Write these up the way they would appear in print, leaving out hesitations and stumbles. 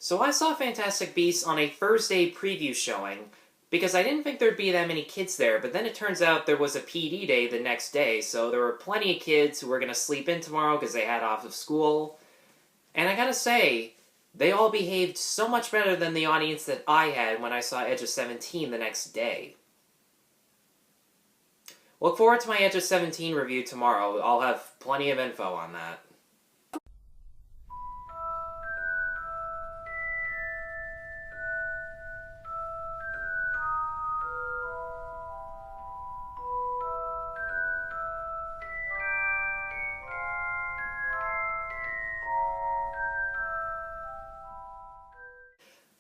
So I saw Fantastic Beasts on a Thursday preview showing because I didn't think there'd be that many kids there, but then it turns out there was a PD day the next day, so there were plenty of kids who were going to sleep in tomorrow because they had off of school. And I gotta say, they all behaved so much better than the audience that I had when I saw Edge of 17 the next day. Look forward to my Edge of 17 review tomorrow. I'll have plenty of info on that.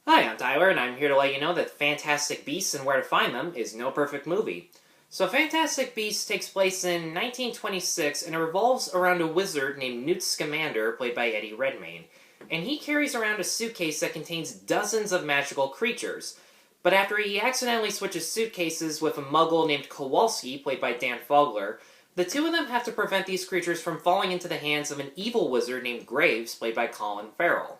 Hi, I'm Tyler, and I'm here to let you know that Fantastic Beasts and Where to Find Them is no perfect movie. So Fantastic Beasts takes place in 1926, and it revolves around a wizard named Newt Scamander, played by Eddie Redmayne. And he carries around a suitcase that contains dozens of magical creatures. But after he accidentally switches suitcases with a muggle named Kowalski, played by Dan Fogler, the two of them have to prevent these creatures from falling into the hands of an evil wizard named Graves, played by Colin Farrell.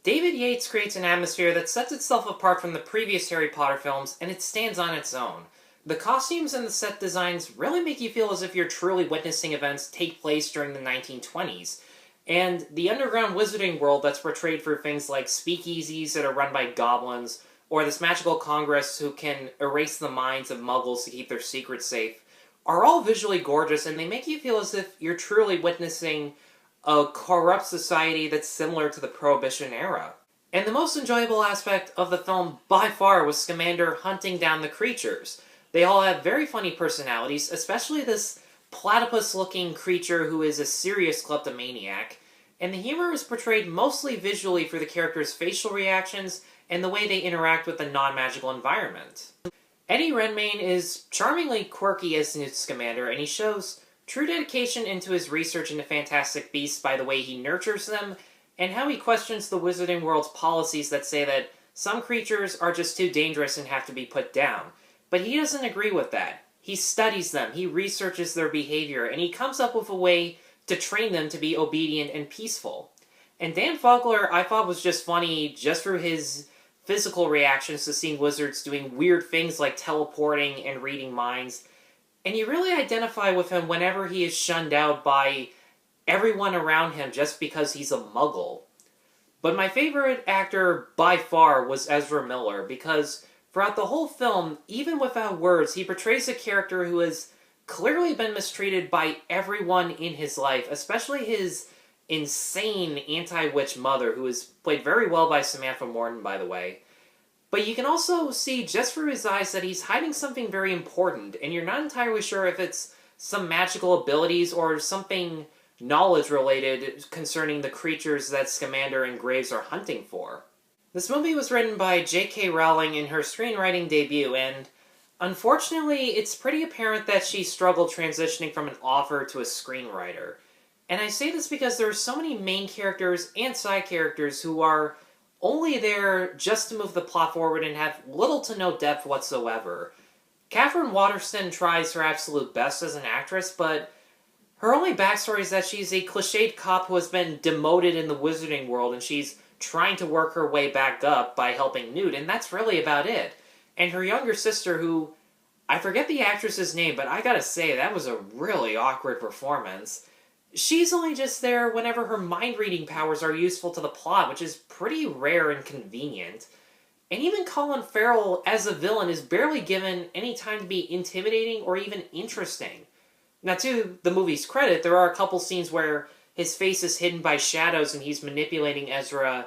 David Yates creates an atmosphere that sets itself apart from the previous Harry Potter films, and it stands on its own. The costumes and the set designs really make you feel as if you're truly witnessing events take place during the 1920s. And the underground wizarding world that's portrayed through things like speakeasies that are run by goblins, or this magical congress who can erase the minds of muggles to keep their secrets safe, are all visually gorgeous, and they make you feel as if you're truly witnessing a corrupt society that's similar to the Prohibition era. And the most enjoyable aspect of the film, by far, was Scamander hunting down the creatures. They all have very funny personalities, especially this platypus-looking creature who is a serious kleptomaniac, and the humor is portrayed mostly visually through the characters' facial reactions and the way they interact with the non-magical environment. Eddie Redmayne is charmingly quirky as Newt Scamander, and he shows true dedication into his research into Fantastic Beasts by the way he nurtures them, and how he questions the wizarding world's policies that say that some creatures are just too dangerous and have to be put down. But he doesn't agree with that. He studies them, he researches their behavior, and he comes up with a way to train them to be obedient and peaceful. And Dan Fogler, I thought, was just funny just through his physical reactions to seeing wizards doing weird things like teleporting and reading minds. And you really identify with him whenever he is shunned out by everyone around him just because he's a muggle. But my favorite actor by far was Ezra Miller, because throughout the whole film, even without words, he portrays a character who has clearly been mistreated by everyone in his life, especially his insane anti-witch mother, who is played very well by Samantha Morton, by the way. But you can also see just through his eyes that he's hiding something very important, and you're not entirely sure if it's some magical abilities or something knowledge-related concerning the creatures that Scamander and Graves are hunting for. This movie was written by J.K. Rowling in her screenwriting debut, and unfortunately, it's pretty apparent that she struggled transitioning from an author to a screenwriter. And I say this because there are so many main characters and side characters who are only there just to move the plot forward and have little to no depth whatsoever. Catherine Waterston tries her absolute best as an actress, but her only backstory is that she's a cliched cop who has been demoted in the wizarding world, and she's trying to work her way back up by helping Newt, and that's really about it. And her younger sister, who, I forget the actress's name, but I gotta say, that was a really awkward performance. She's only just there whenever her mind-reading powers are useful to the plot, which is pretty rare and convenient. And even Colin Farrell, as a villain, is barely given any time to be intimidating or even interesting. Now, to the movie's credit, there are a couple scenes where his face is hidden by shadows and he's manipulating Ezra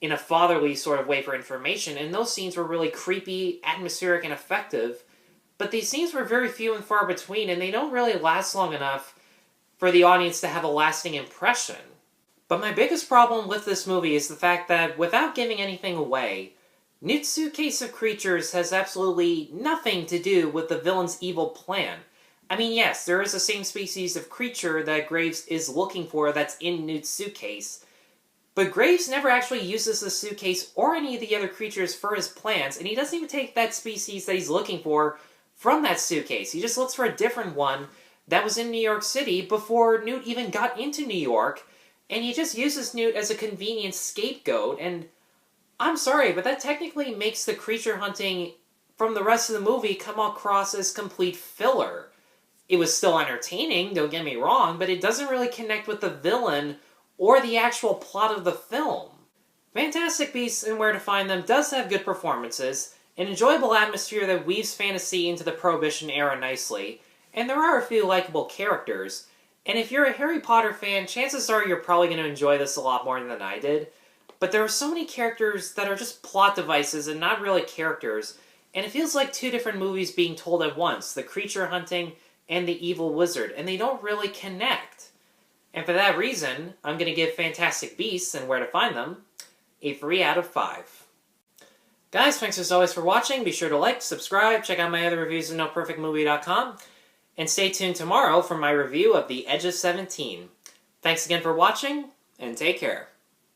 in a fatherly sort of way for information, and those scenes were really creepy, atmospheric, and effective. But these scenes were very few and far between, and they don't really last long enough for the audience to have a lasting impression. But my biggest problem with this movie is the fact that, without giving anything away, Newt's suitcase of creatures has absolutely nothing to do with the villain's evil plan. I mean, yes, there is the same species of creature that Graves is looking for that's in Newt's suitcase, but Graves never actually uses the suitcase or any of the other creatures for his plans, and he doesn't even take that species that he's looking for from that suitcase. He just looks for a different one that was in New York City before Newt even got into New York, and he just uses Newt as a convenient scapegoat, and I'm sorry, but that technically makes the creature hunting from the rest of the movie come across as complete filler. It was still entertaining, don't get me wrong, but it doesn't really connect with the villain or the actual plot of the film. Fantastic Beasts and Where to Find Them does have good performances, an enjoyable atmosphere that weaves fantasy into the Prohibition era nicely, and there are a few likable characters. And if you're a Harry Potter fan, chances are you're probably going to enjoy this a lot more than I did. But there are so many characters that are just plot devices and not really characters, and it feels like two different movies being told at once, the creature hunting and the evil wizard, and they don't really connect. And for that reason, I'm going to give Fantastic Beasts and Where to Find Them a 3 out of 5. Guys, thanks as always for watching. Be sure to like, subscribe, check out my other reviews at NoPerfectMovie.com, and stay tuned tomorrow for my review of The Edge of 17. Thanks again for watching, and take care.